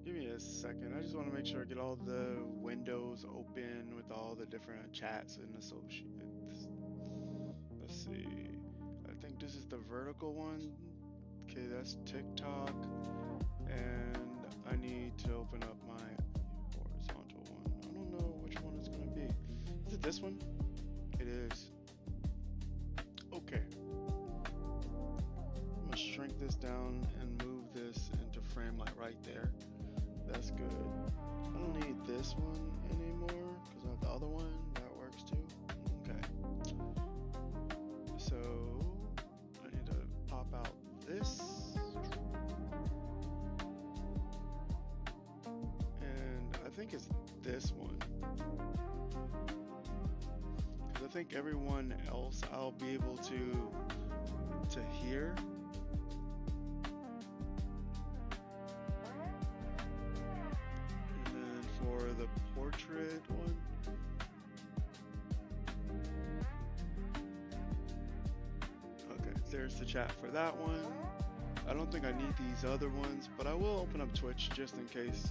Give me a second. I just want to make sure I get all the windows open with all the different chats and associates. Let's see. I think this is the vertical one. Okay, that's TikTok. And I need to open up my horizontal one. I don't know which one it's going to be. Is it this one? It is. Okay. I'm going to shrink this down and move this into frame like right there. That's good. I don't need this one anymore because I have the other one. That works too. Okay. So I need to pop out this. And I think it's this one. Because I think everyone else I'll be able to hear. For the portrait one. Okay, there's the chat for that one. I don't think I need these other ones, but I will open up Twitch just in case.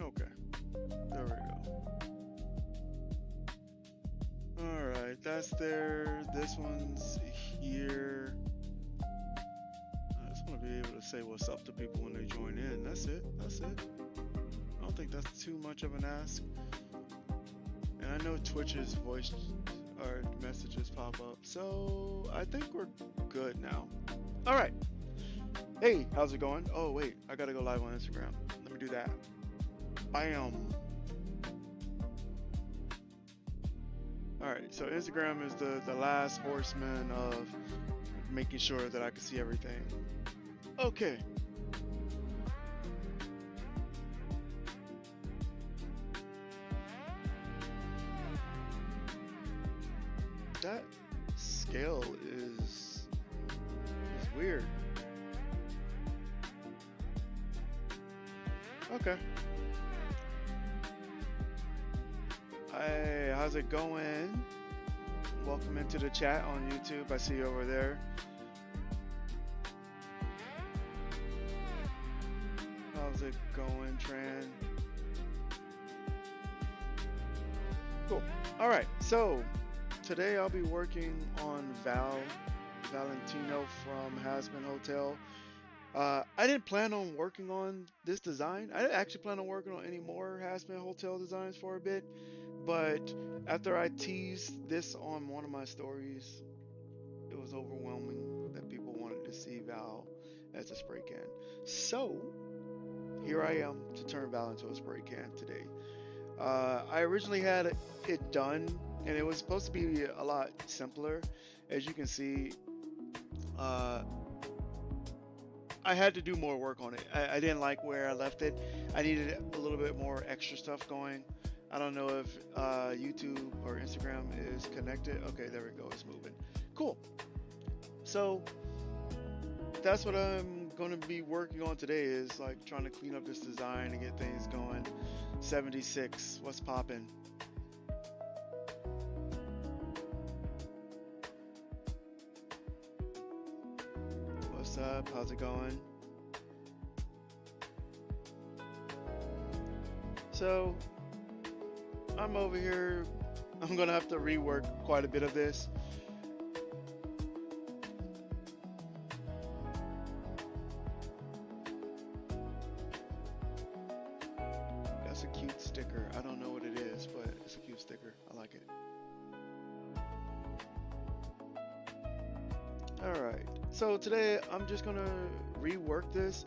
Okay, there we go. Alright, that's there. This one's here. I just want to be able to say what's up to people when they join in. That's it. That's it. I don't think that's too much of an ask. And I know Twitch's voice or messages pop up, so I think we're good now. Alright. Hey, how's it going? Oh, wait, I gotta go live on Instagram. Let me do that. Bam. Alright, so Instagram is the last horseman of making sure that I can see everything. Okay. That scale is weird. Okay. Hey, how's it going? Welcome into the chat on YouTube. I see you over there. How's it going, Tran? Cool. All right. So today I'll be working on Valentino from Hasman Hotel. I didn't plan on working on this design. I didn't actually plan on working on any more Hasman Hotel designs for a bit, but after I teased this on one of my stories, it was overwhelming that people wanted to see Val as a spray can. So here I am to turn Val into a spray can today. I originally had it done, and it was supposed to be a lot simpler. As you can see, I had to do more work on it. I didn't like where I left it. I needed a little bit more extra stuff going. I don't know if YouTube or Instagram is connected. Okay, there we go. It's moving. Cool. So that's what I'm going to be working on today, is like trying to clean up this design and get things going. 76. What's poppin'? What's up? How's it going? So I'm over here. I'm gonna have to rework quite a bit of this. That's a cute sticker. I don't know what it is, but it's a cute sticker. I like it. Alright, so today I'm just gonna rework this.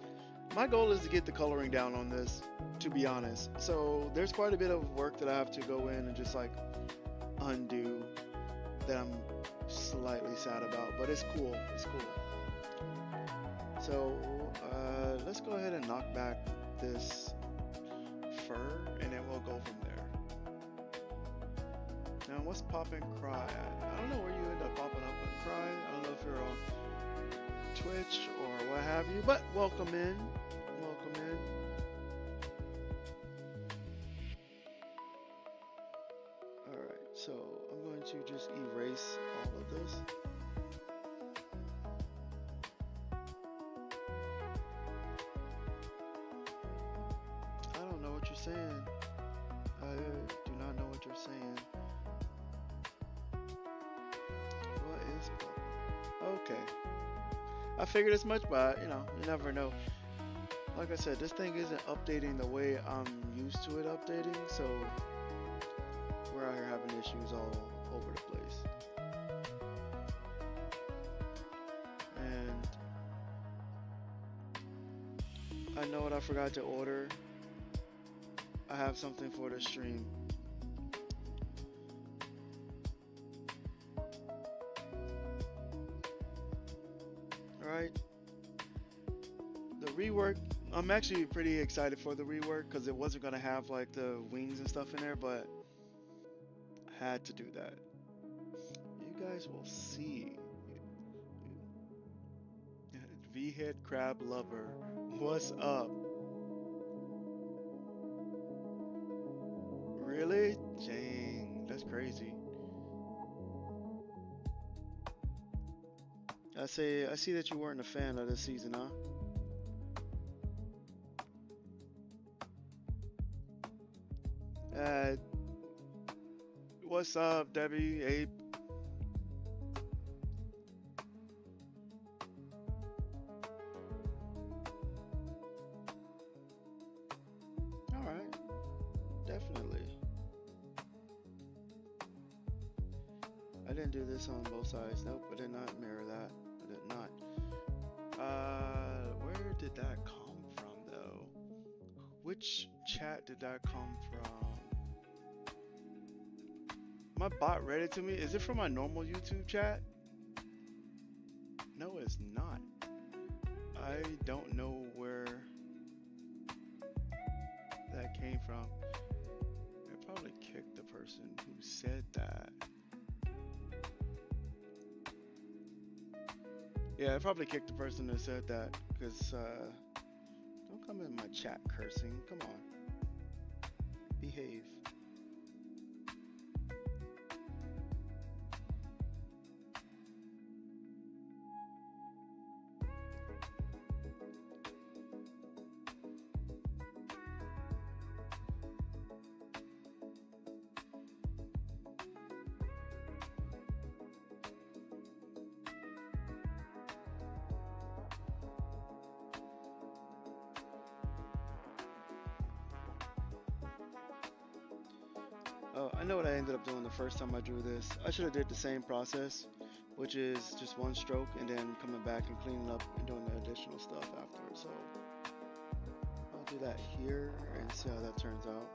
My goal is to get the coloring down on this, to be honest. So there's quite a bit of work that I have to go in and just like undo that I'm slightly sad about, but it's cool. It's cool. So let's go ahead and knock back this fur, and then we'll go from there. Now, what's Pop and Cry at? I don't know where you end up popping up and Cry. I don't know if you're Twitch or what have you. But welcome in. Welcome in. Alright, so I'm going to just erase all of this. I don't know what you're saying. I do not know what you're saying. What is pop? Okay. I figured as much, but you know, you never know. Like I said, this thing isn't updating the way I'm used to it updating, so we're out here having issues all over the place. And I know what I forgot to order. I have something for the stream. Alright. The rework, I'm actually pretty excited for the rework because it wasn't going to have like the wings and stuff in there, but I had to do that. You guys will see. V-Head Crab Lover. What's up? Really? Dang, that's crazy. I see that you weren't a fan of this season, huh? Uh, what's up, Debbie? Abe? All right, definitely. I didn't do this on both sides. Nope, I did not mirror that. I did not. Where did that come from, though? Which chat did that come from? My bot read it to me. Is it from my normal YouTube chat? No, it's not. I don't know where that came from. I probably kicked the person who said that. Yeah, I probably kicked the person that said that because don't come in my chat cursing. Come on, behave. Oh, I know what I ended up doing the first time I drew this. I should have did the same process, which is just one stroke and then coming back and cleaning up and doing the additional stuff afterwards. So I'll do that here and see how that turns out.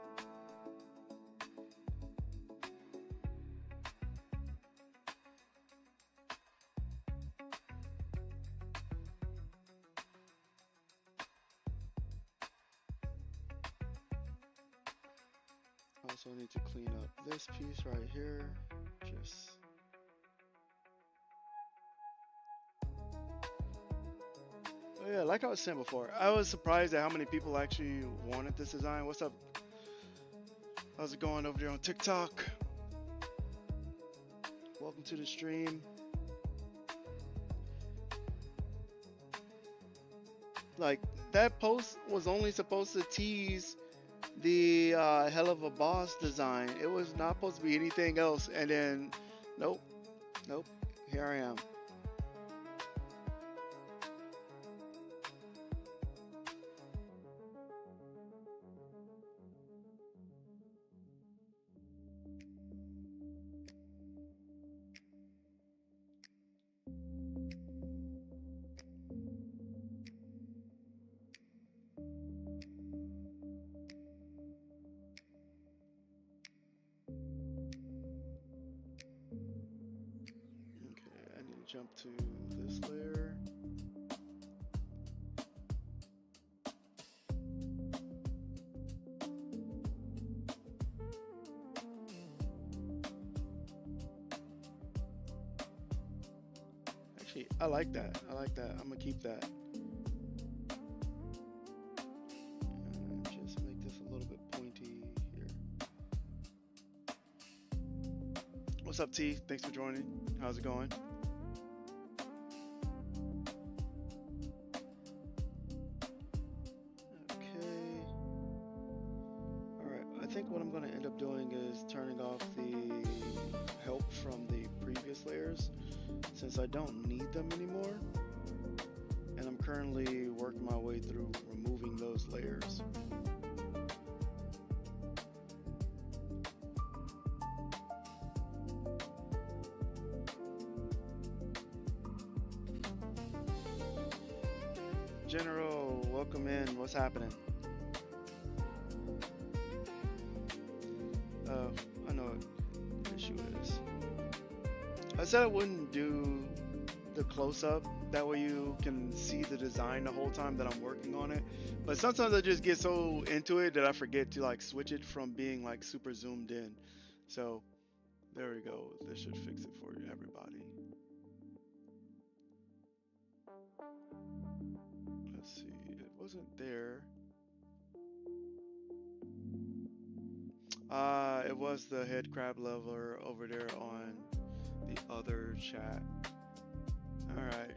Also need to clean up this piece right here. Just oh yeah, like I was saying before, I was surprised at how many people actually wanted this design. What's up? How's it going over there on TikTok? Welcome to the stream. Like that post was only supposed to tease the hell of a boss design. It was not supposed to be anything else. And then, nope, nope. Here I am. Actually, I like that. I like that. I'm gonna keep that. Just make this a little bit pointy here. What's up, T? Thanks for joining. How's it going? Okay. All right. I think what I'm going to end up doing is turning off the help from the previous layers since I don't need them anymore. And I'm currently working my way through removing those layers. General, welcome in. What's happening? I know what the issue is. I said I wouldn't do the close-up. That way you can see the design the whole time that I'm working on it. But sometimes I just get so into it that I forget to like switch it from being like super zoomed in. So there we go. This should fix it for everybody. Let's see. It wasn't there. It was the head crab leveler over there on the other chat. All right.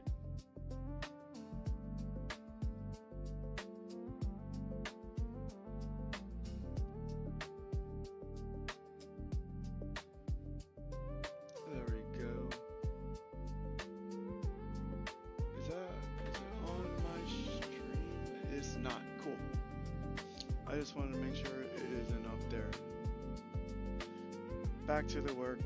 There we go. Is it on my stream? It's not. Cool. I just wanted to make sure it isn't up there. Back to the work.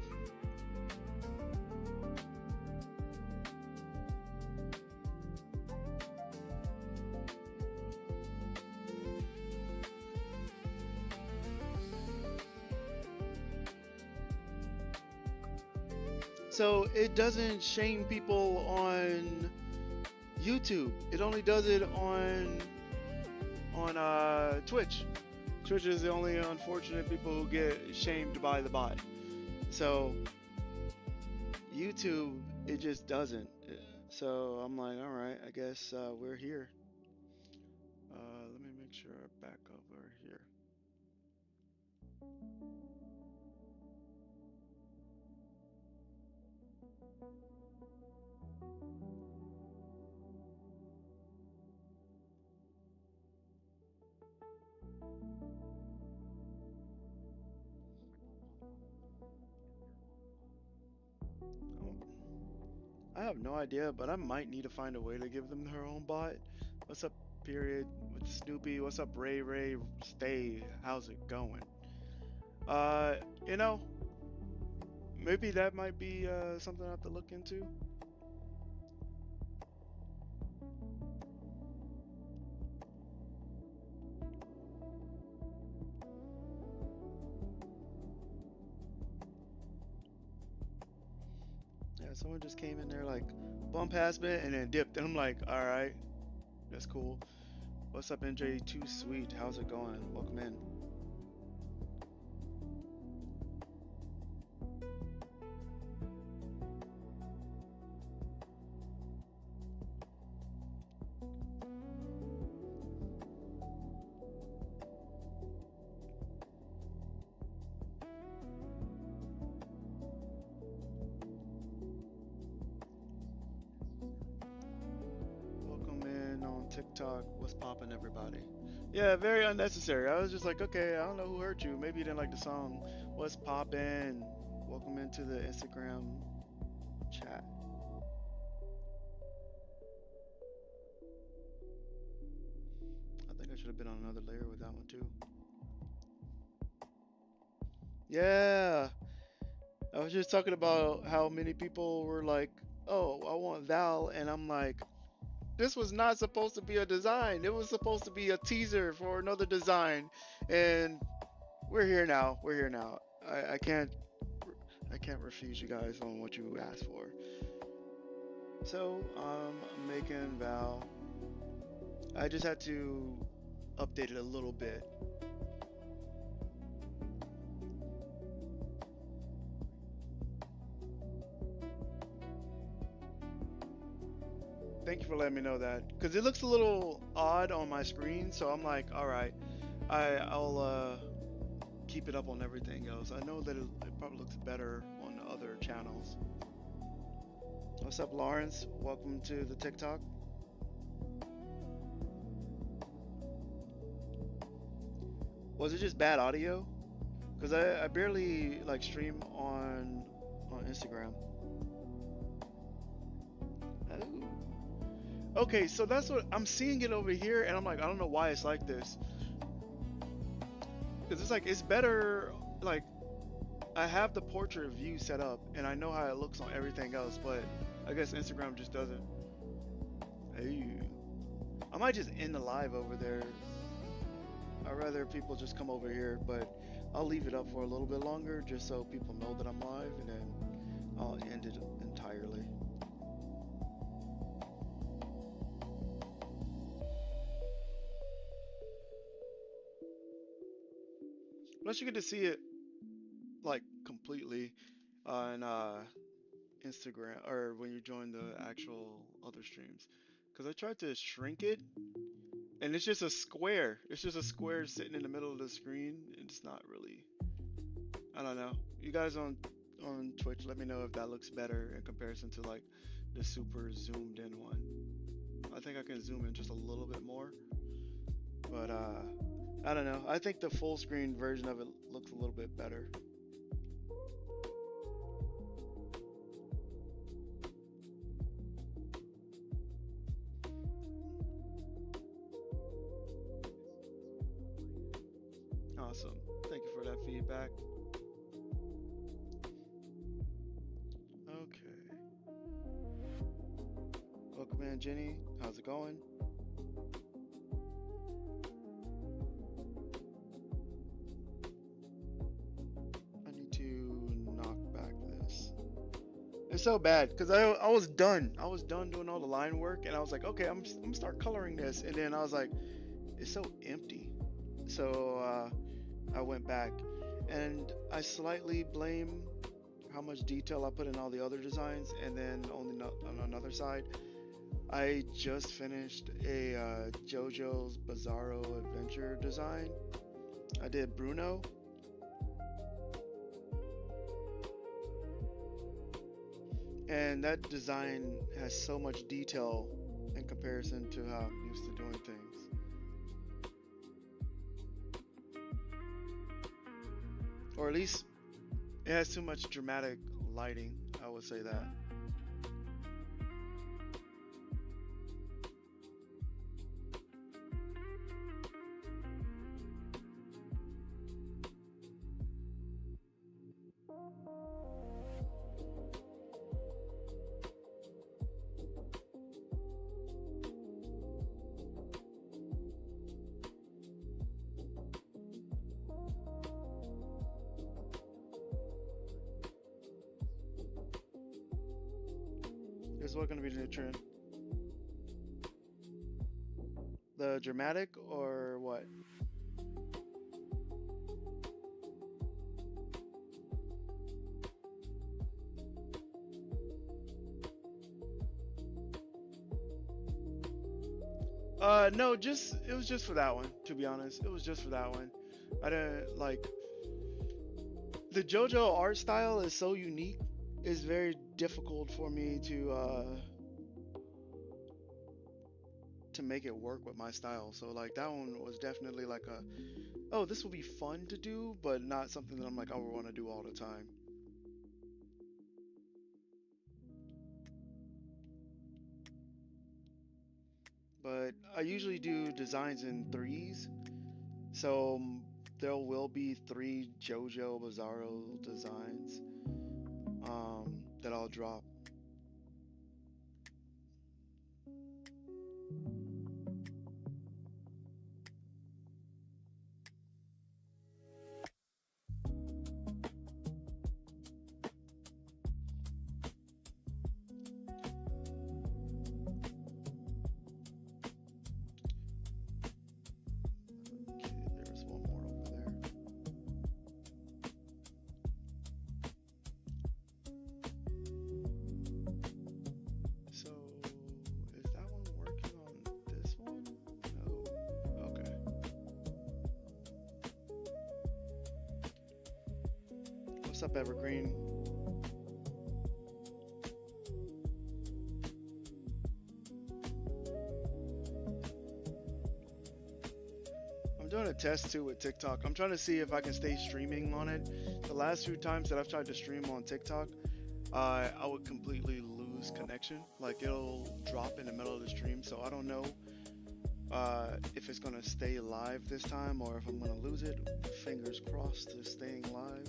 So it doesn't shame people on YouTube. It only does it on Twitch. Twitch is the only unfortunate people who get shamed by the bot. So YouTube, it just doesn't. So I'm like, all right, I guess we're here. Let me make sure I back over here. I have no idea, but I might need to find a way to give them their own bot. What's up, period, with Snoopy? What's up, Ray Ray? Stay. How's it going? You know, maybe that might be something I have to look into. Yeah, someone just came in there like, bump has been, and then dipped, and I'm like, all right, that's cool. What's up, NJ? Too sweet. How's it going? Welcome in. TikTok, what's poppin', everybody? Yeah, very unnecessary. I was just like, okay, I don't know who hurt you. Maybe you didn't like the song. What's poppin'? Welcome into the Instagram chat. I think I should have been on another layer with that one too. Yeah, I was just talking about how many people were like, oh, I want Val, and I'm like, this was not supposed to be a design. It was supposed to be a teaser for another design, and we're here now. We're here now. I can't refuse you guys on what you asked for. So I'm making Val. I just had to update it a little bit. Thank you for letting me know that because it looks a little odd on my screen. So I'm like, all right, I'll keep it up on everything else. I know that it probably looks better on the other channels. What's up, Lawrence? Welcome to the TikTok. Was it just bad audio? Because I barely like stream on Instagram. Oh. Okay, so that's what I'm seeing it over here, and I'm like, I don't know why it's like this. Because it's like it's better. Like I have the portrait view set up, and I know how it looks on everything else, but I guess Instagram just doesn't. Hey, I might just end the live over there. I'd rather people just come over here, but I'll leave it up for a little bit longer just so people know that I'm live, and then I'll end it entirely. Plus, you get to see it like completely on Instagram or when you join the actual other streams. Because I tried to shrink it, and it's just a square. It's just a square sitting in the middle of the screen. It's not really. I don't know. You guys on Twitch, let me know if that looks better in comparison to like the super zoomed in one. I think I can zoom in just a little bit more, but I don't know. I think the full screen version of it looks a little bit better. Awesome. Thank you for that feedback. Okay. Welcome in, Jenny. How's it going? I need to knock back this. It's so bad because I was done. I was done doing all the line work, and I was like, okay, I'm gonna start coloring this, and then I was like, it's so empty. So I went back, and I slightly blame how much detail I put in all the other designs, and then on another side, I just finished a JoJo's Bizarro Adventure design. I did Bruno. And that design has so much detail in comparison to how I'm used to doing things. Or at least it has too much dramatic lighting, I would say that. Is what going to be the new trend? The dramatic or what? No, just it was just for that one. To be honest, it was just for that one. I didn't like the JoJo art style is so unique. It's very difficult for me to make it work with my style. So like that one was definitely like a, oh, this will be fun to do, but not something that I'm like I would want to do all the time. But I usually do designs in threes, so there will be three JoJo Bizarro designs that I'll drop. Okay, there's one more over there. What's up, Evergreen? I'm doing a test too with TikTok. I'm trying to see if I can stay streaming on it. The last few times that I've tried to stream on TikTok, I would completely lose connection. Like it'll drop in the middle of the stream. So I don't know if it's gonna stay live this time or if I'm gonna lose it. Fingers crossed to staying live.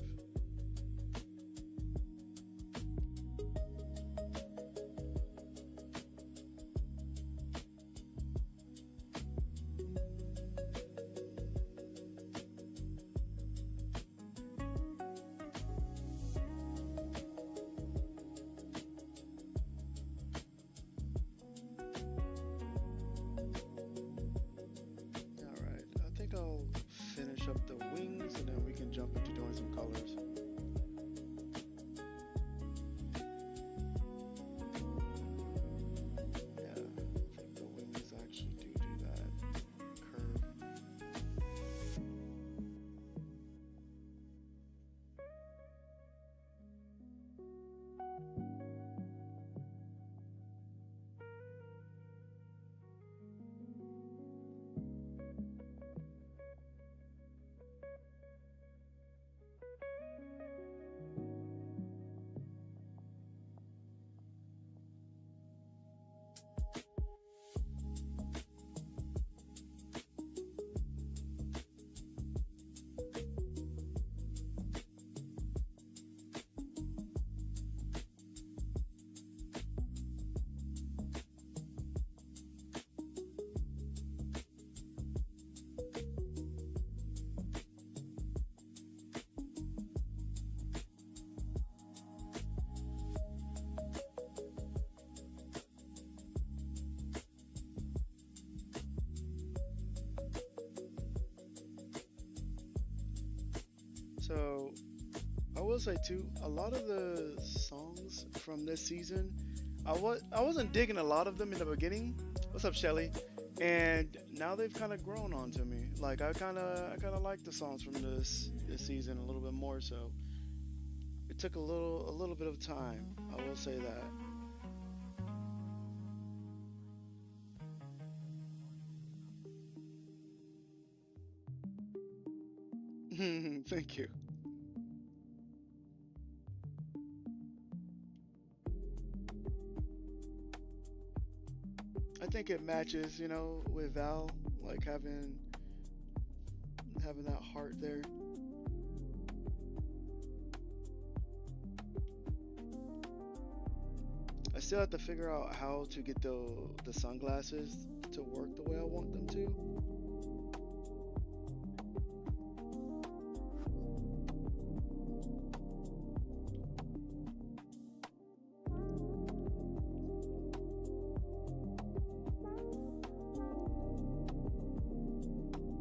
All right, I think I'll finish up the wings and then we can jump into doing some colors. Yeah, I think the wings actually do that curve. So I will say too, a lot of the songs from this season, I wasn't digging a lot of them in the beginning. What's up, Shelly? And now they've kind of grown onto me. Like I kind of like the songs from this season a little bit more. So it took a little bit of time. I will say that. Thank you. I think it matches, with Val, like having that heart there. I still have to figure out how to get the sunglasses to work the way I want them to.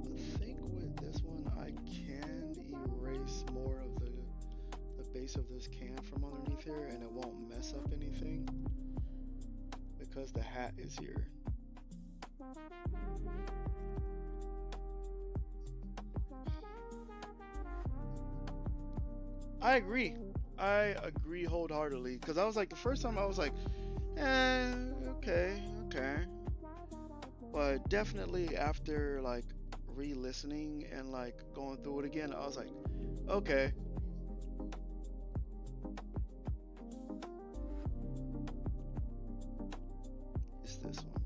I think with this one I can erase more of the base of this can from underneath here and it won't mess up anything because the hat is here. I agree. I agree wholeheartedly because I was like the first time I was like, okay, okay. But definitely after like re-listening and like going through it again, I was like, okay. It's this one.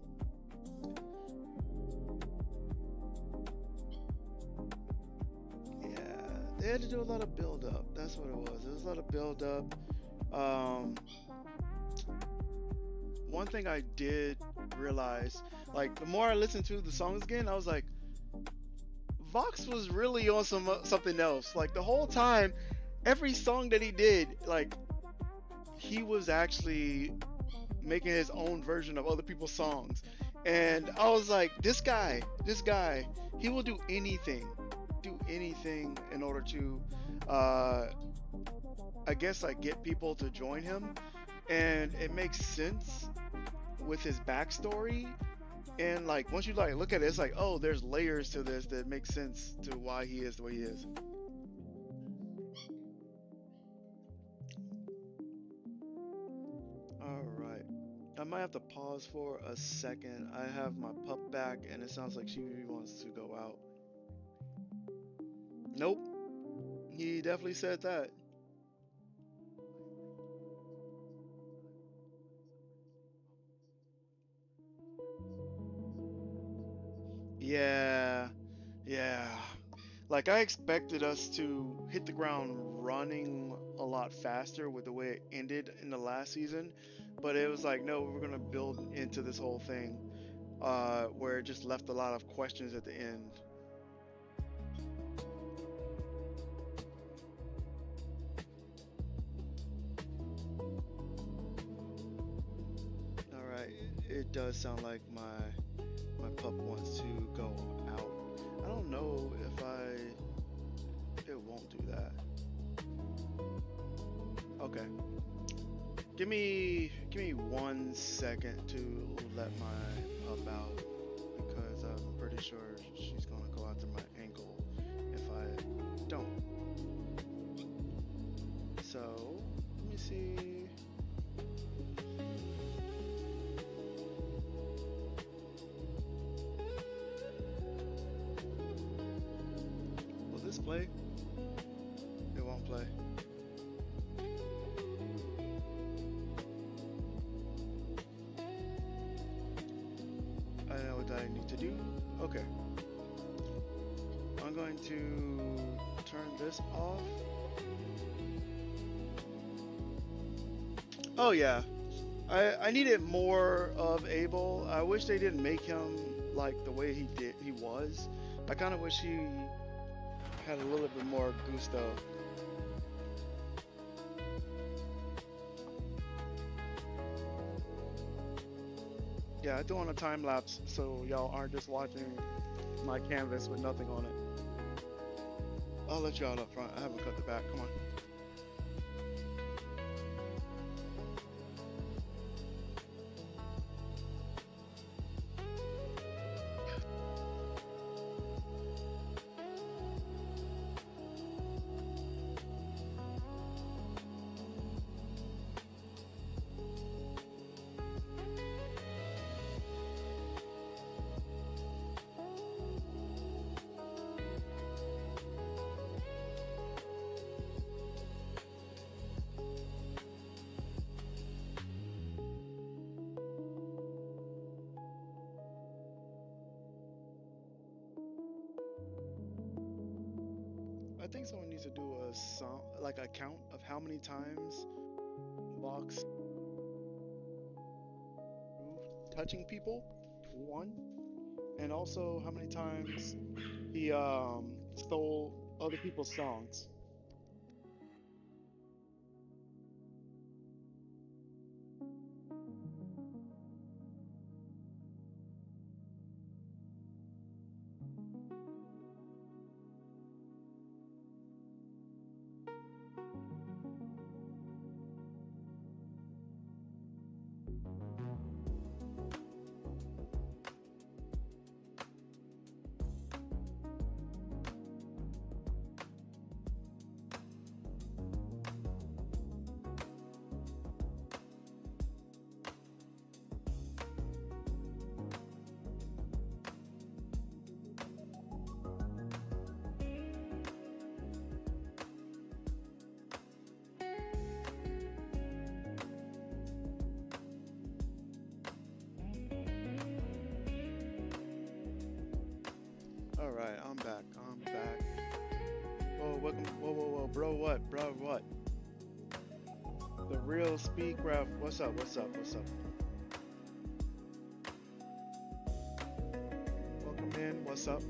Yeah, they had to do a lot of build up. That's what it was. It was a lot of build up. Um, One thing I did realize, like the more I listened to the songs again, I was like, Vox was really on something else. Like the whole time, every song that he did, like he was actually making his own version of other people's songs. And I was like, this guy, he will do anything in order to, I guess, like get people to join him. And it makes sense with his backstory. And like once you like look at it, it's like, oh, there's layers to this that make sense to why he is the way he is. might have to pause for a second. I have my pup back, and it sounds like she wants to go out. Nope, he definitely said that. Yeah, yeah. Like I expected us to hit the ground running a lot faster with the way it ended in the last season, but it was like, no, we're gonna build into this whole thing, where it just left a lot of questions at the end. All right, it does sound like my pup wants to go out. I don't know if it won't do that. Okay, give me 1 second to let my pup out because I'm pretty sure she's gonna go after my ankle if I don't. So let me see. Will this play? It won't play. I know what I need to do. Okay, I'm going to turn this off. Oh yeah, I needed more of Abel. I wish they didn't make him like the way he was. I kind of wish he had a little bit more gusto. Yeah, I do on a time lapse so y'all aren't just watching my canvas with nothing on it. I'll let y'all up front. I haven't cut the back. Come on. I think someone needs to do a song, like a count of how many times Box touching people, one, and also how many times he stole other people's songs. All right, I'm back. I'm back. Whoa, welcome. Whoa, whoa, whoa, bro, what, bro, what? The real Speedcraft. What's up? What's up? What's up? Welcome in. What's up?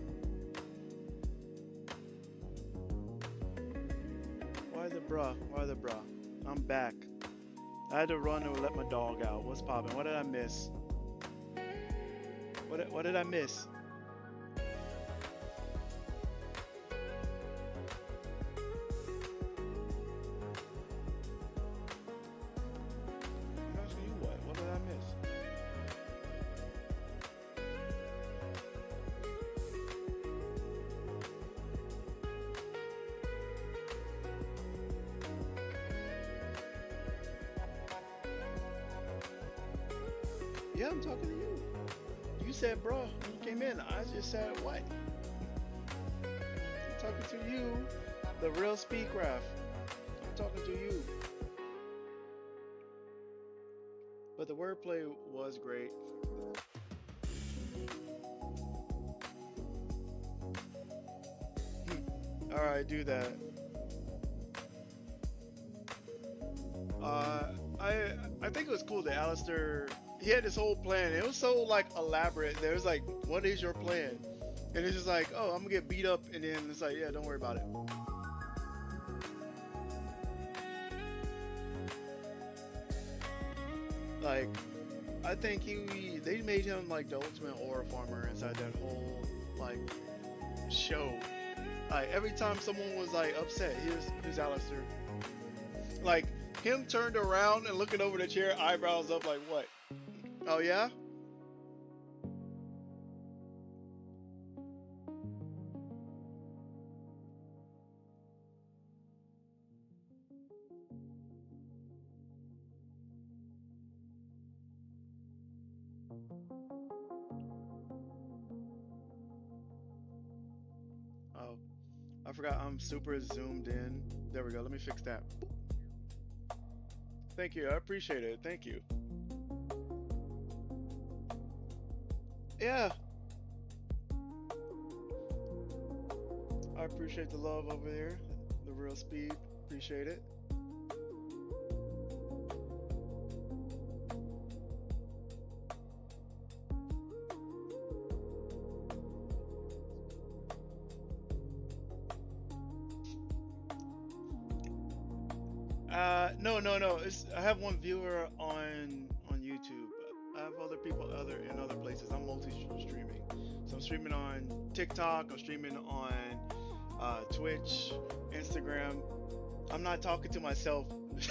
Why the bruh? Why the bruh? I'm back. I had to run and let my dog out. What's poppin'? What did I miss? What did I miss? I'm asking you what? What did I miss? Yeah, I'm talking to you. You said, bro, when you came in. I just said, what? I'm talking to you, the real Speedcraft. I'm talking to you. But the wordplay was great. All right, do that. Uh, I I think it was cool that Alistair he had this whole plan. It was so like elaborate. There was like, what is your plan? And it's just like, oh, I'm gonna get beat up, and then it's like, yeah, don't worry about it. Like, I think they made him like the ultimate horror farmer inside that whole like show. Like every time someone was like upset, here's Alistair. Like him turned around and looking over the chair, eyebrows up, like what? Oh yeah? Oh, I forgot I'm super zoomed in. There we go. Let me fix that. Thank you. I appreciate it. Thank you. Yeah, I appreciate the love over there. The real speed. Appreciate it. No, no, no. I have one viewer on YouTube. I have other people in other places. I'm multi-streaming, so I'm streaming on TikTok. I'm streaming on Twitch, Instagram. I'm not talking to myself. That's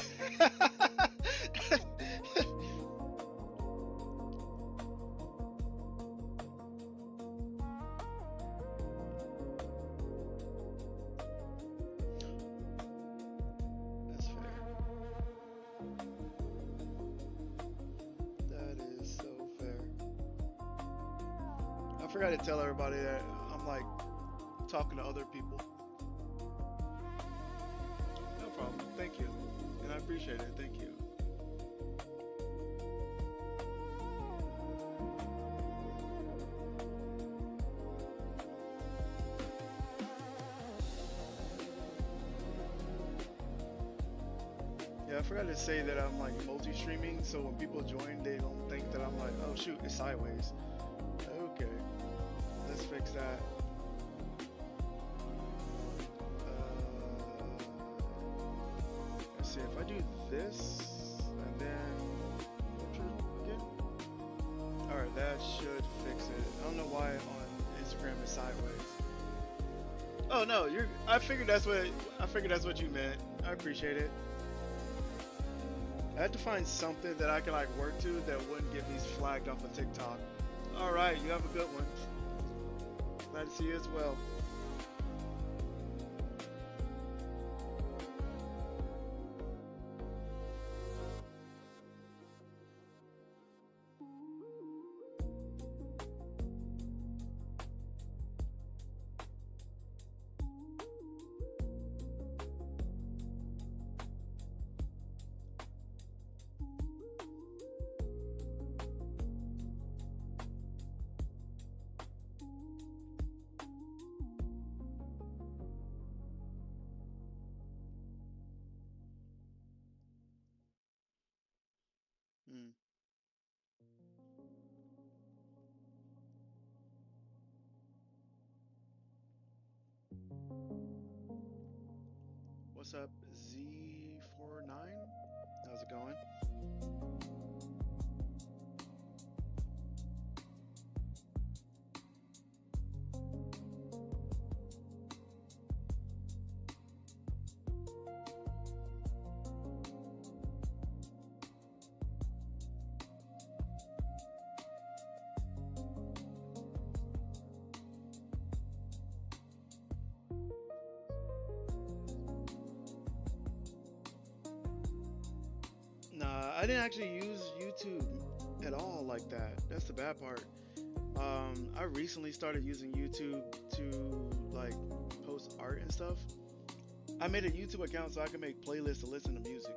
fair. That is so fair. I forgot to tell everybody that I'm like talking to other people. No problem. Thank you. And I appreciate it. Thank you. Yeah, I forgot to say that I'm like multi-streaming, so when people join, they don't think that I'm like, oh shoot, it's sideways. Okay, let's fix that. Let's see if I do this and then again. All right, that should fix it. I don't know why on Instagram is sideways. Oh no, you're. I figured that's what you meant. I appreciate it. I had to find something that I can like work to that wouldn't get me flagged off of TikTok. All right, you have a good one. Glad to see you as well. Hmm. What's up, Z49? How's it going? Nah, I didn't actually use YouTube. at all like that. That's the bad part. I recently started using YouTube to like post art and stuff. I made a YouTube account so I can make playlists to listen to music.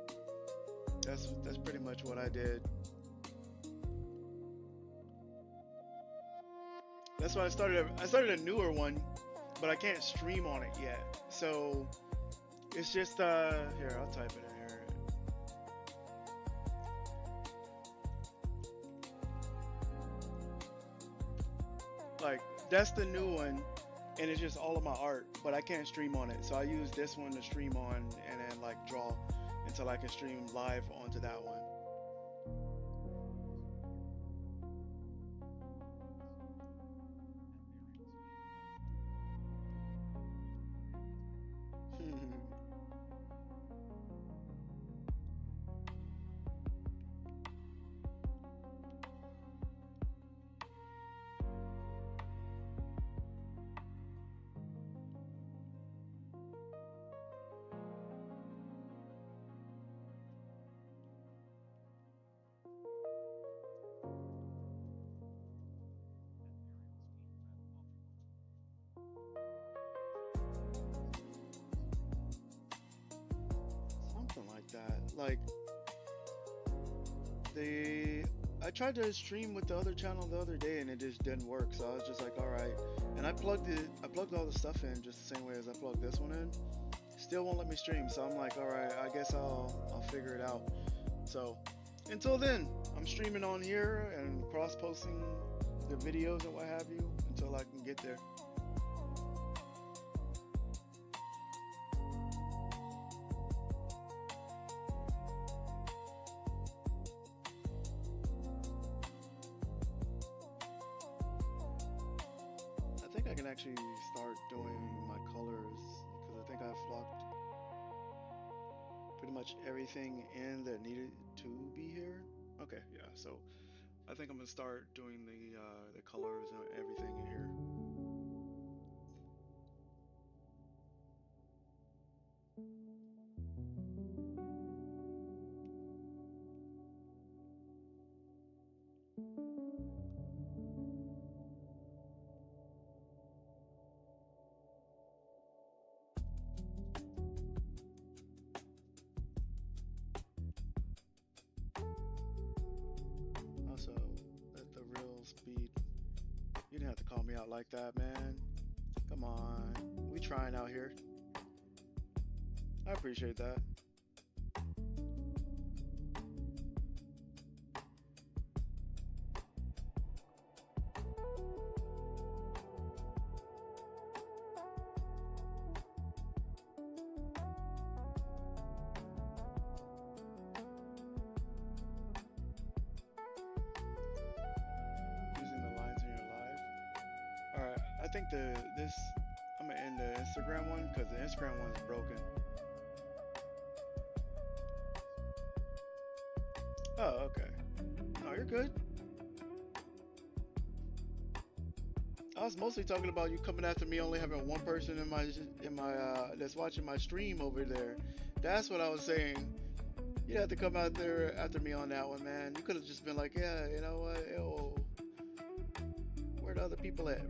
That's pretty much what I did. That's why I started a newer one, but I can't stream on it yet. So it's just here, I'll type it in here. Like that's the new one, and it's just all of my art, but I can't stream on it. So I use this one to stream on, and then like draw until I can stream live onto that one. Something like that. Like they, I tried to stream with the other channel the other day and it just didn't work. So I was just like, all right. And I plugged all the stuff in just the same way as I plugged this one in. Still won't let me stream. So I'm like, all right, I guess I'll figure it out. So until then, I'm streaming on here and cross posting the videos and what have you until I can get there. I think I can actually start doing my colors because I think I've locked pretty much everything in that needed to be here. Okay, yeah. So I think I'm gonna start doing the colors and everything in here. Also, let the real speed. You didn't have to call me out like that, man. Come on, we trying out here. I appreciate that. Using the lines in your life. All right, I think the this I'm gonna end the Instagram one because the Instagram one's broken. Oh, okay. No, you're good. I was mostly talking about you coming after me only having one person in my that's watching my stream over there. That's what I was saying. You had to come out there after me on that one, man. You could have just been like, yeah, you know what? Yo, where the other people at?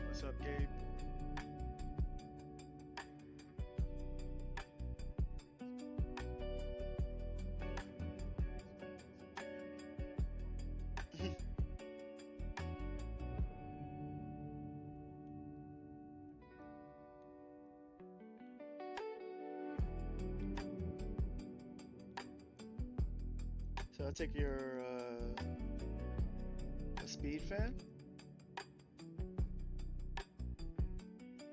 What's up, Gabe? So I take your a speed fan.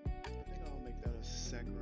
I think I'll make that a second.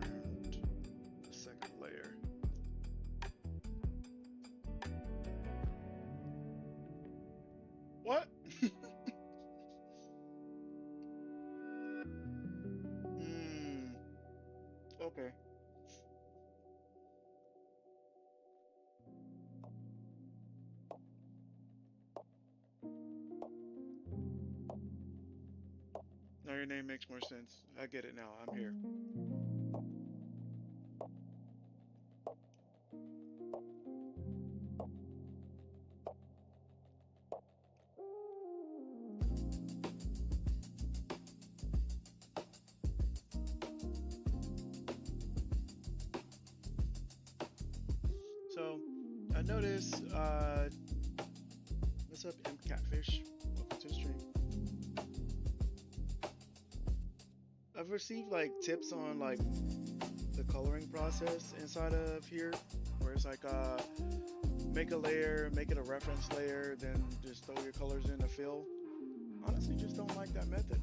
name makes more sense. I get it now. I'm here. So I noticed. What's up, M Catfish? Welcome to the stream. I've received like tips on like the coloring process inside of here, where it's like make a layer, make it a reference layer, then just throw your colors in to fill. Honestly, just don't like that method.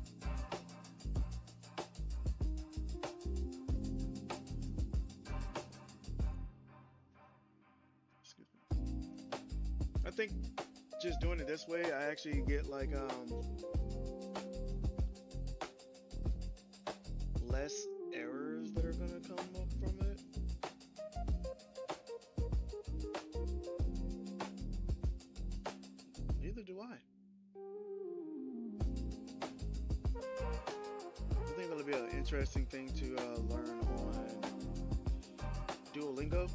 Excuse me. I think just doing it this way, I actually get like less errors that are gonna come up from it. Neither do I. I think that'll be an interesting thing to learn on Duolingo.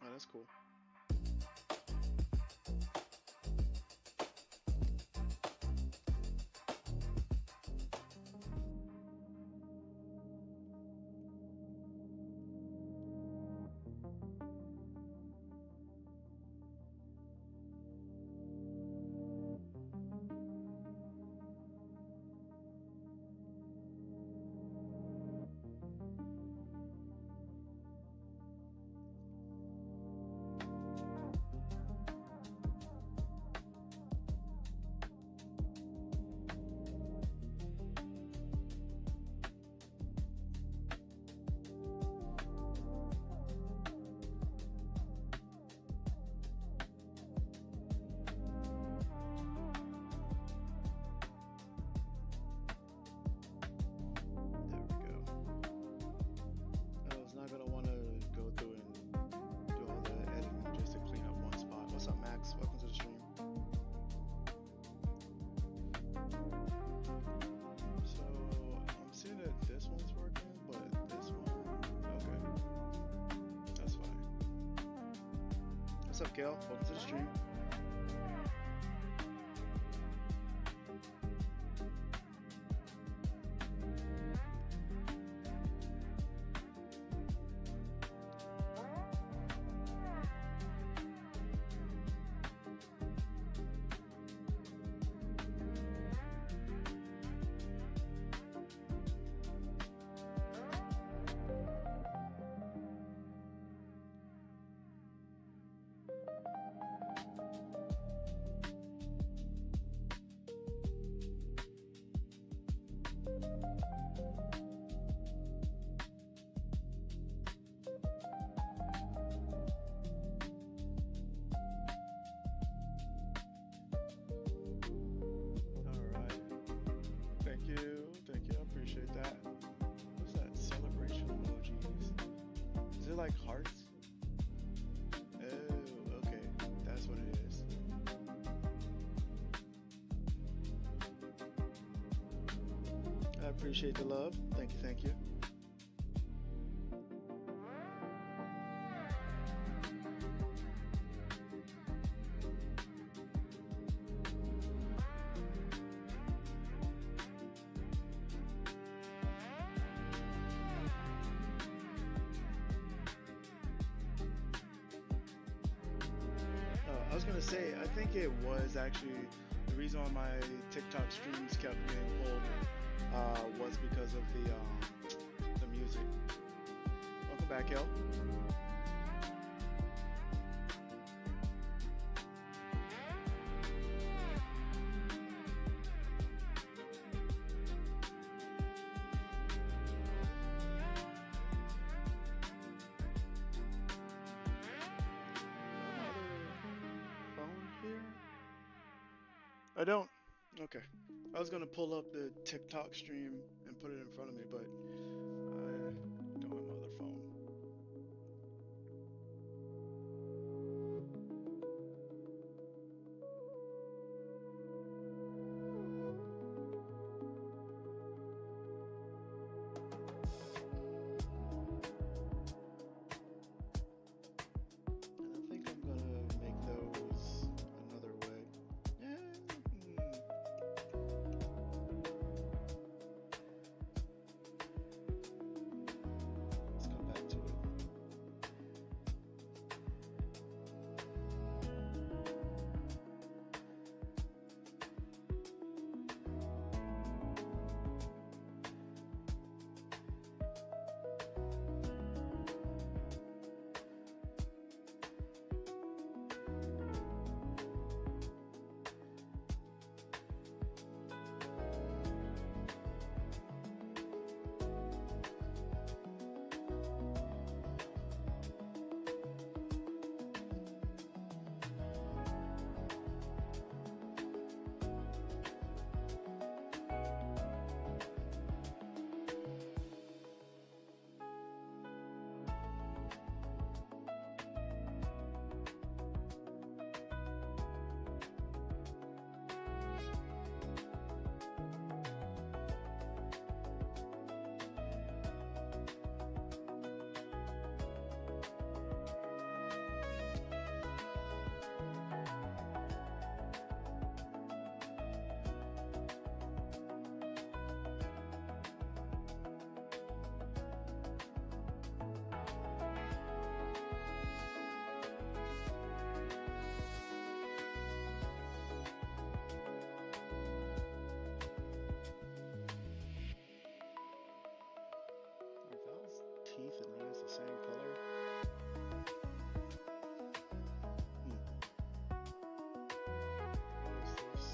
Oh, that's cool. There we go. I was not gonna want to go through and do all the editing just to clean up one spot. What's up, Max? Welcome to the stream. So I'm seeing that this one's working, but this one, okay, that's fine. What's up, Gail? Welcome to the stream. All right. Thank you. Thank you. I appreciate that. What's that? Celebration emojis. Is it like hearts? Oh, okay. That's what it is. I appreciate the love. Thank you. Thank you. I was gonna say, I think it was actually the reason why my TikTok streams kept getting pulled was because of the music. Welcome back, El. Phone here? I don't. Okay. I was gonna pull up the TikTok stream and put it in front of me, but I don't have my other phone. teeth and then it's the same color. Hmm. What is this?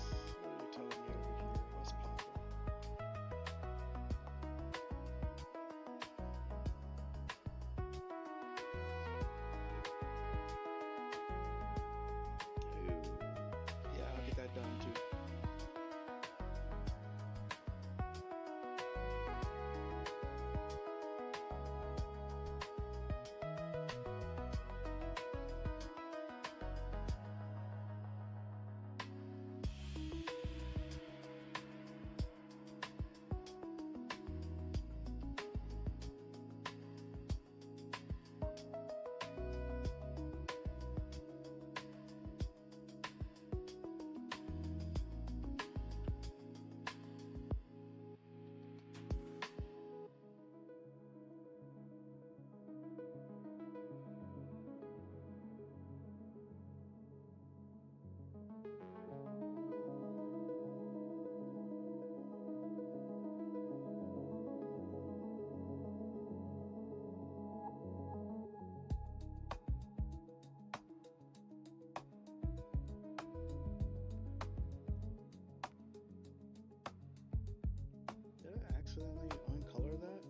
What are you telling me over here? What's popping? Ooh. Yeah, I'll get that done too. Did I accidentally uncolor that?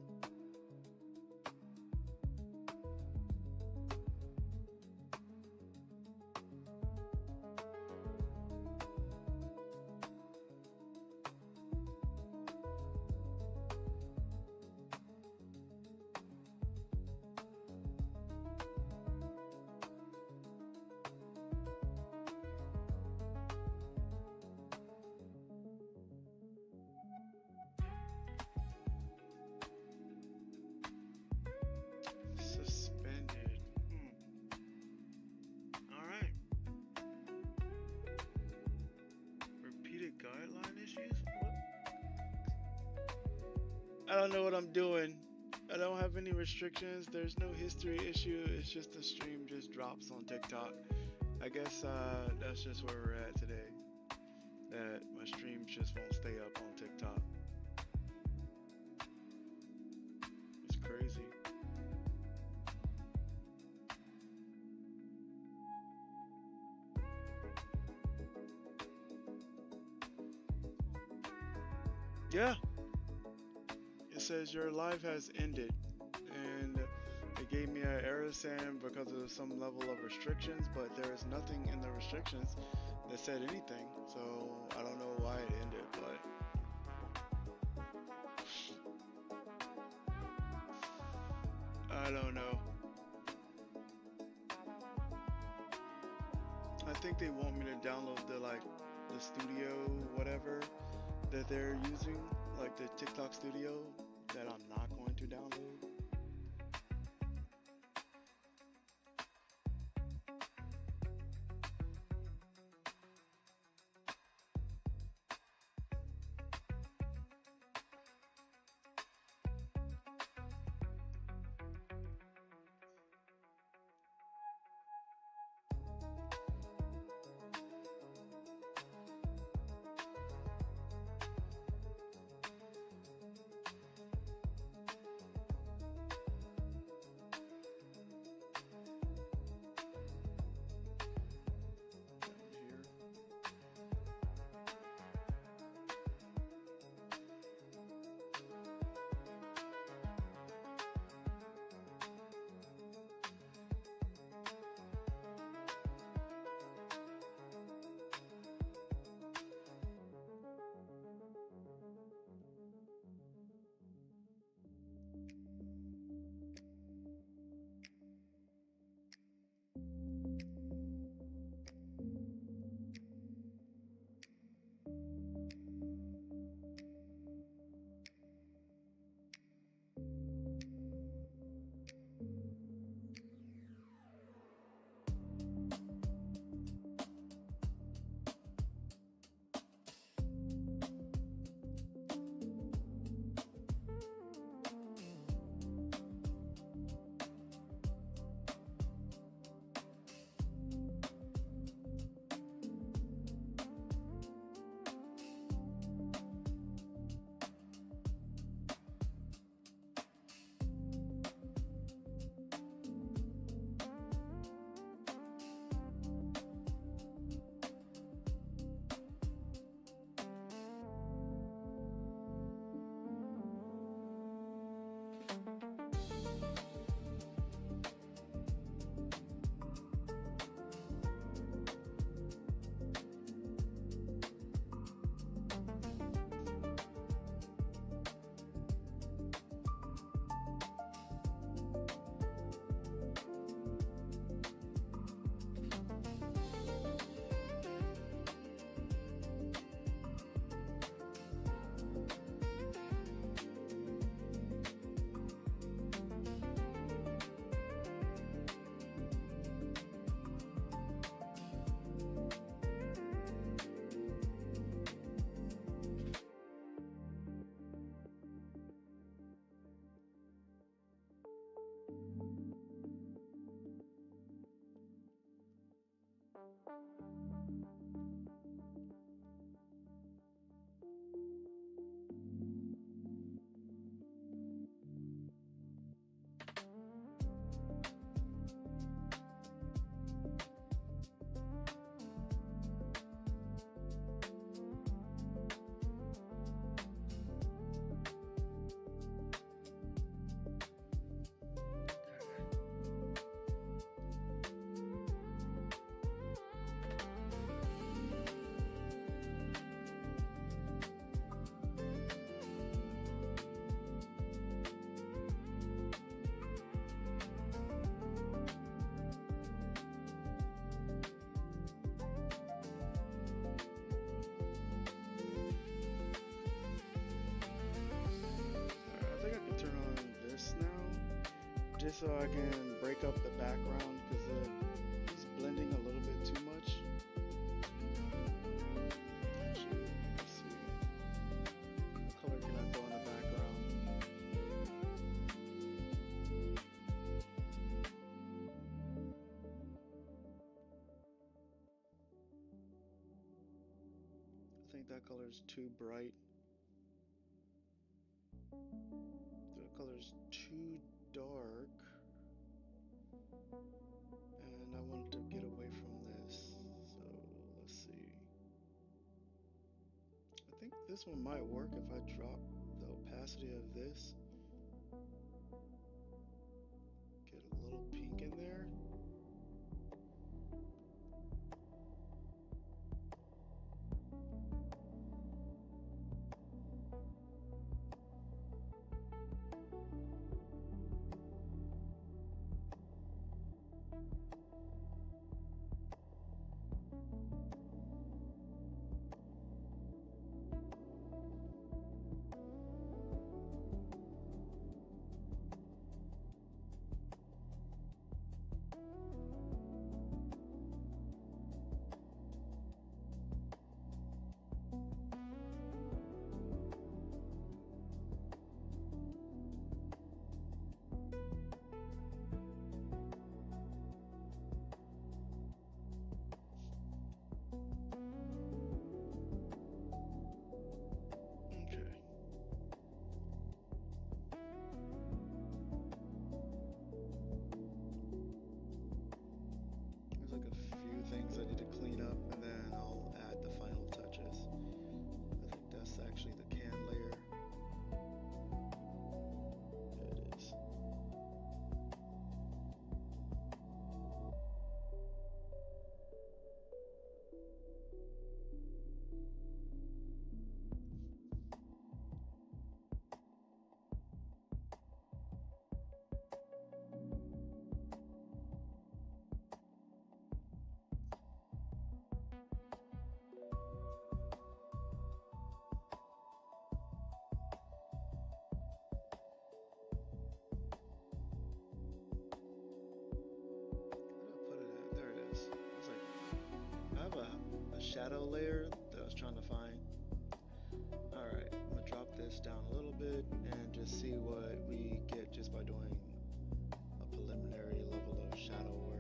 Suspended. All right. Repeated guideline issues? What? I don't know what I'm doing. I don't have any restrictions. There's no history issue. It's just the stream just drops on TikTok. I guess that's just where we're at today. That my stream just won't stay up on TikTok. It's crazy. Yeah, it says your live has ended, and it gave me an error saying because of some level of restrictions, but there is nothing in the restrictions that said anything. So I don't know why it ended, but I don't know. I think they want me to download the studio whatever that they're using, like the TikTok studio that I'm not going to download. I think I can turn on this now, just so I can break up the background because he's blending a little bit too much. Actually, let's see. What color can I throw in the background? I think that color is too bright. That color is too dark. And I wanted to get away from this. So let's see. I think this one might work if I drop the opacity of this. Get a little pink in there. Okay. There's like a few things I need to clean up and then I'll add the final touches. I think that's actually the can layer. There it is. Where did I put it at? There it is. It's like I have a shadow layer that I was trying to find. Alright, I'm gonna drop this down a little bit and just see what we get just by doing a preliminary level of shadow work.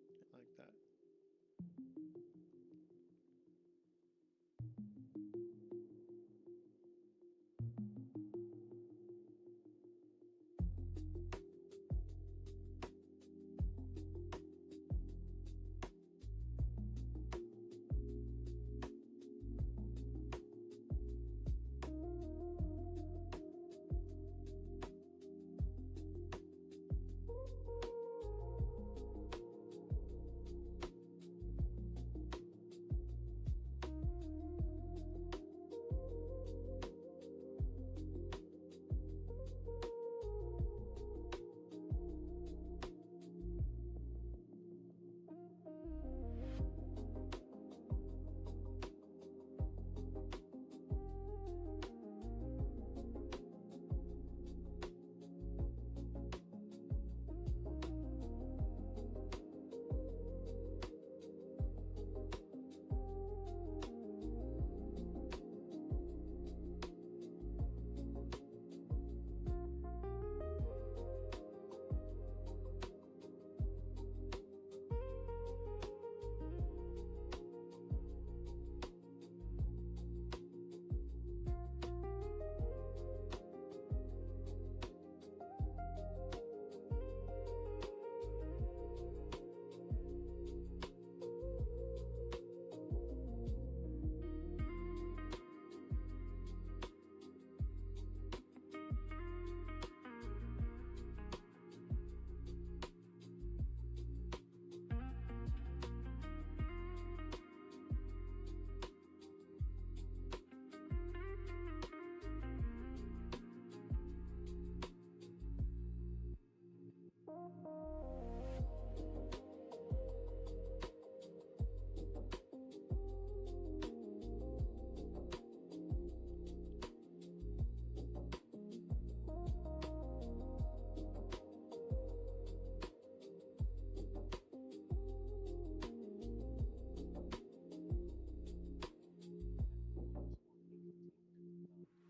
Right, like that.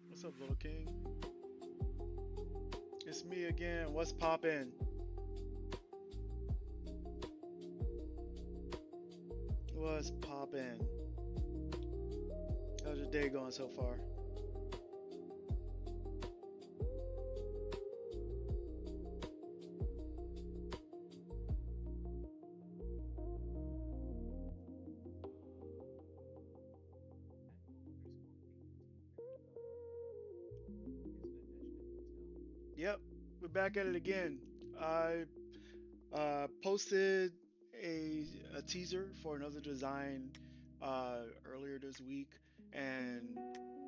What's up, little king? It's me again. What's poppin'? What's poppin'? How's your day going so far? Yep, we're back at it again. I posted a teaser for another design earlier this week, and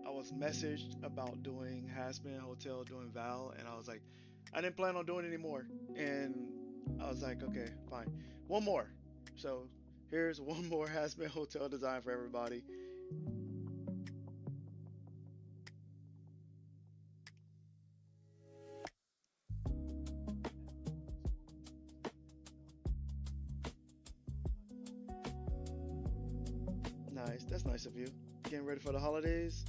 I was messaged about doing Hasman Hotel, doing Val, and I was like, I didn't plan on doing it anymore, and I was like, okay, fine, one more. So here's one more Hasman Hotel design for everybody. Nice, that's nice of you. Getting ready for the holidays.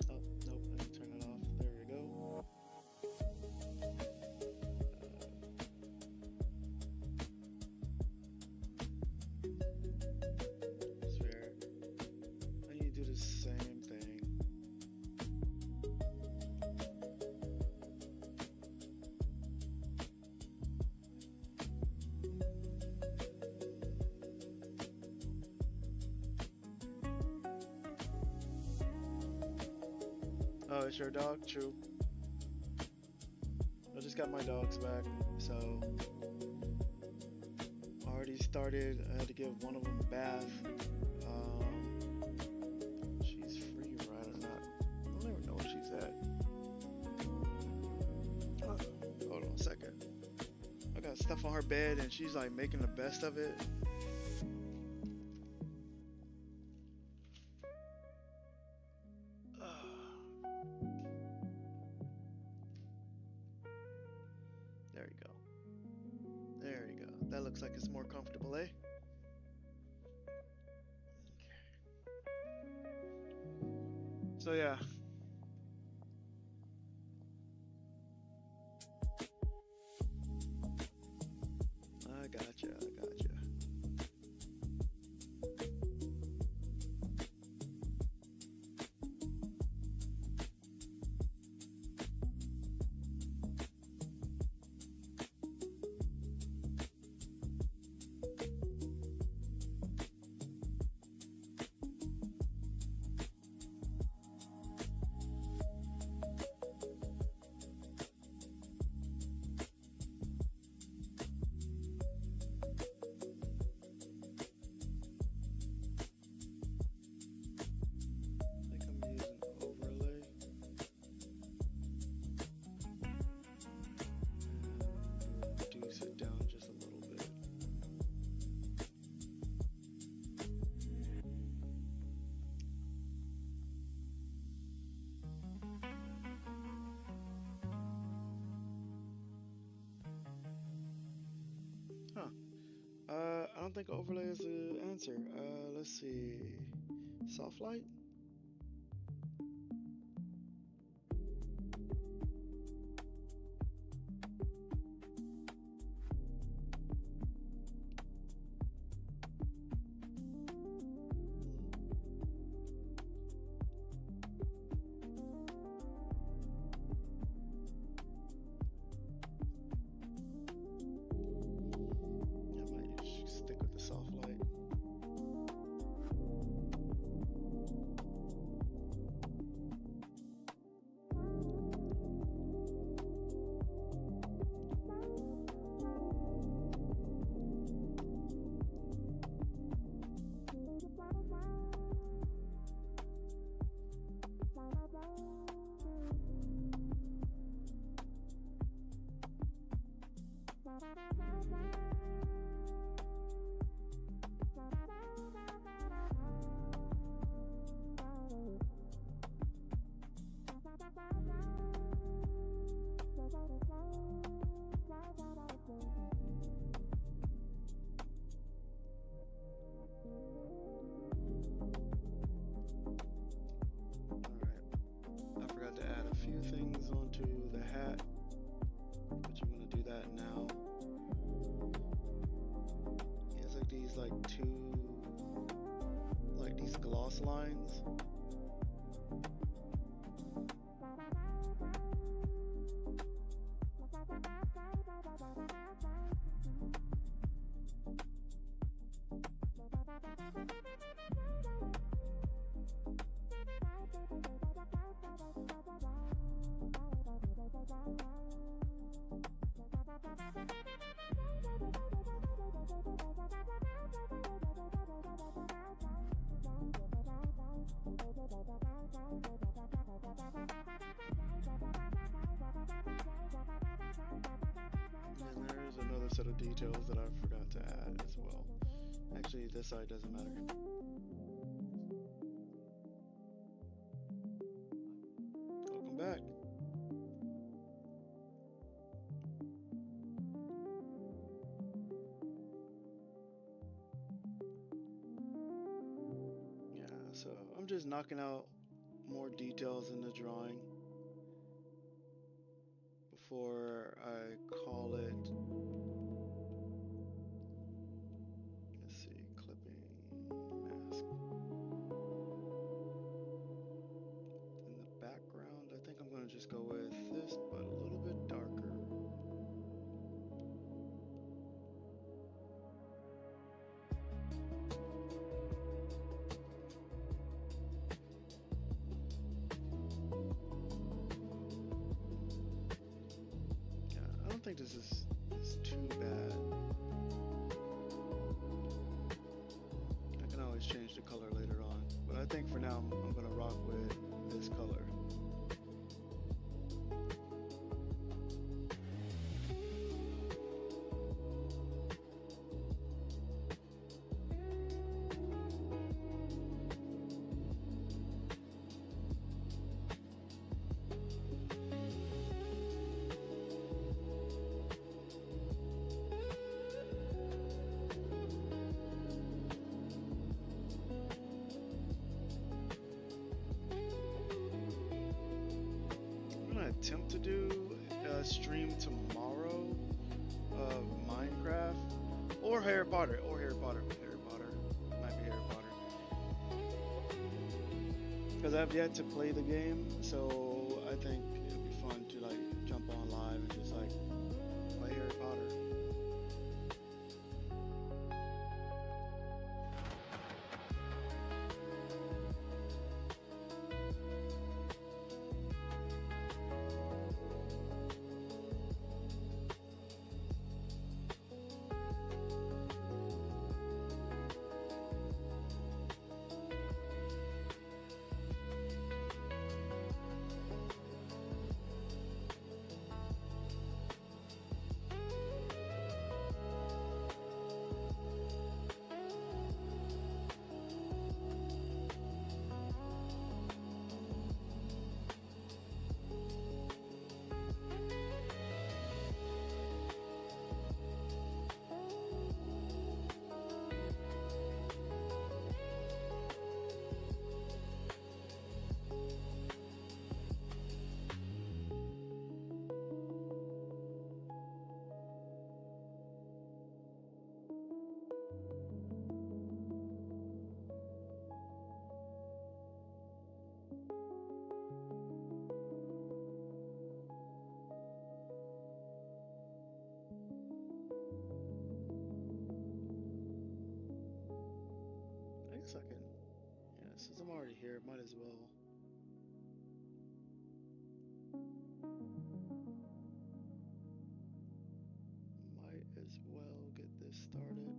Oh, nope, let me turn it off. There we go. Sphere. I need to do the same thing. Oh, it's your dog? True. I just got my dogs back, so I already started. I had to give one of them a bath. She's free, right or not? I don't even know where she's at. Oh, hold on a second. I got off on her bed and she's like making the best of it. There you go. There you go. That looks like it's more comfortable, eh? So yeah. I gotcha. I gotcha. I think I'm using overlay. And reduce it down just a little bit. Huh. I don't think overlay is the answer. Let's see. Soft light? I might just stick with the soft light. Alright. I forgot to add a few things onto the hat, but I'm gonna do that now. It's like these these gloss lines. And there's another set of details that I forgot to add as well. Actually, this side doesn't matter. Welcome back. Yeah, so I'm just knocking out more details in the drawing before I call it. Let's see, clipping mask. In the background, I think I'm going to just go with this, but a little bit darker. I don't think this is too bad. I can always change the color later on, but I think for now I'm gonna rock with this color. attempt to do a stream tomorrow of Minecraft or Harry Potter or Harry Potter. Harry Potter might be Harry Potter because I've yet to play the game, so I think it'd be fun to like jump on live and just like play Harry Potter. I guess I can. Yeah, since I'm already here, might as well. Might as well get this started.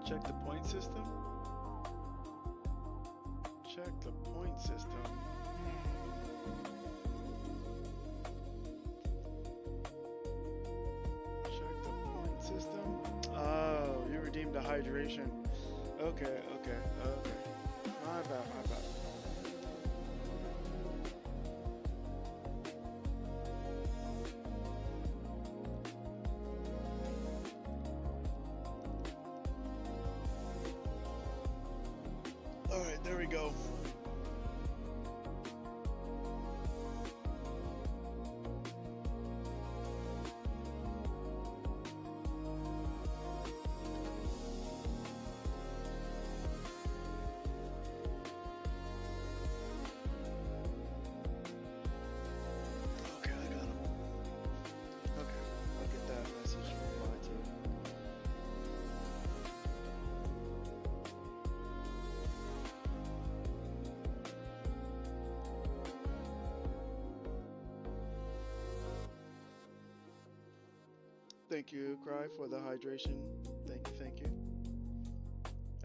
Check the point system. Check the point system. Check the point system. Oh, you redeemed the hydration. Okay, okay, okay. My bad, my bad. All right, there we go. Okay, I got him. Okay, I'll get that message replied to. Thank you, Cry, for the hydration. Thank you, thank you.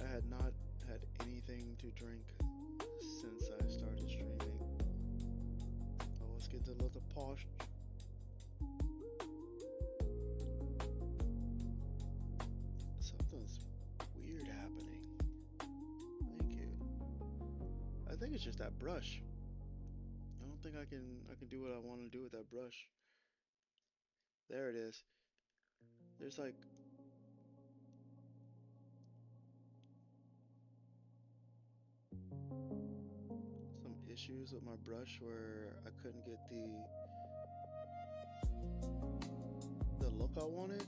I had not had anything to drink since I started streaming. Oh, let's get the little posh. Something's weird happening. Thank you. I think it's just that brush. I don't think I can do what I want to do with that brush. There it is. There's like some issues with my brush where I couldn't get the look I wanted.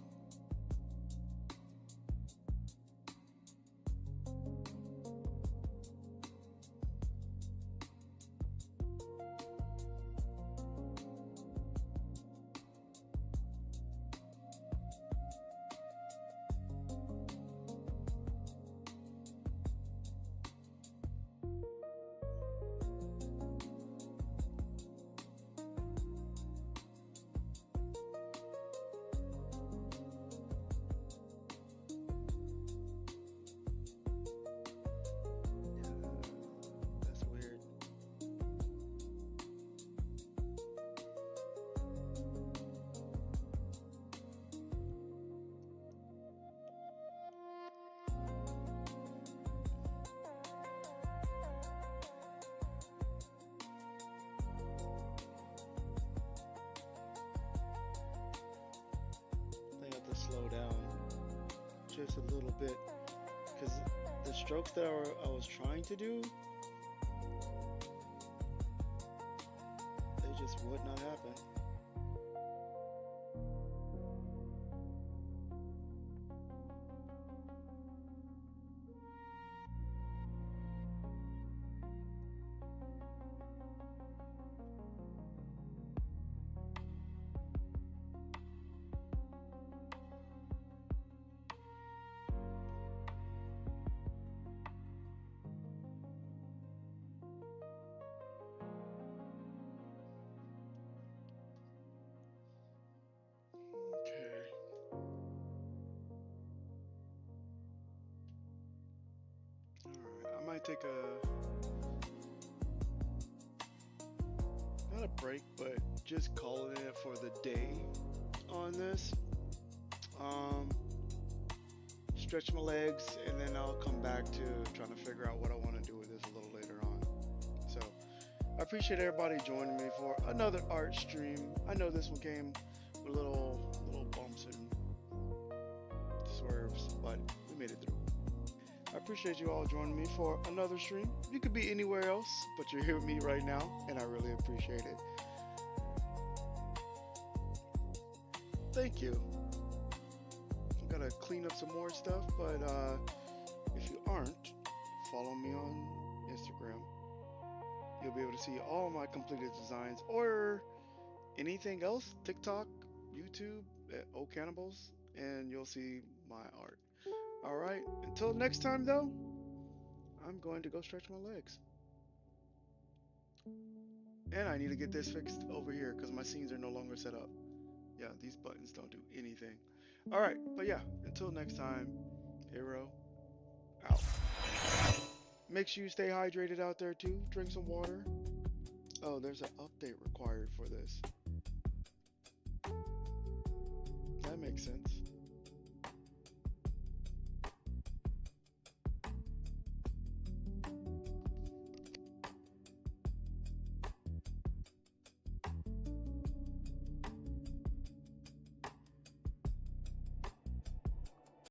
That's weird. I think I have to slow down just a little bit because the strokes that I was trying to do, they just would not happen. Okay. All right. I might take not a break, but just calling it for the day on this. Um, Stretch my legs, and then I'll come back to trying to figure out what I want to do with this a little later on. So I appreciate everybody joining me for another art stream. I know this one came with little bumps and swerves, but we made it through. I appreciate you all joining me for another stream. You could be anywhere else, but you're here with me right now, and I really appreciate it. Thank you. I'm gonna clean up some more stuff, but if you aren't, follow me on Instagram. You'll be able to see all my completed designs or anything else, TikTok, YouTube, at O Cannibals, and you'll see my art. All right. Until next time, though, I'm going to go stretch my legs. And I need to get this fixed over here because my scenes are no longer set up. Yeah, these buttons don't do anything. All right. But yeah, until next time, hero. Out. Make sure you stay hydrated out there too. Drink some water. Oh, there's an update required for this. That makes sense.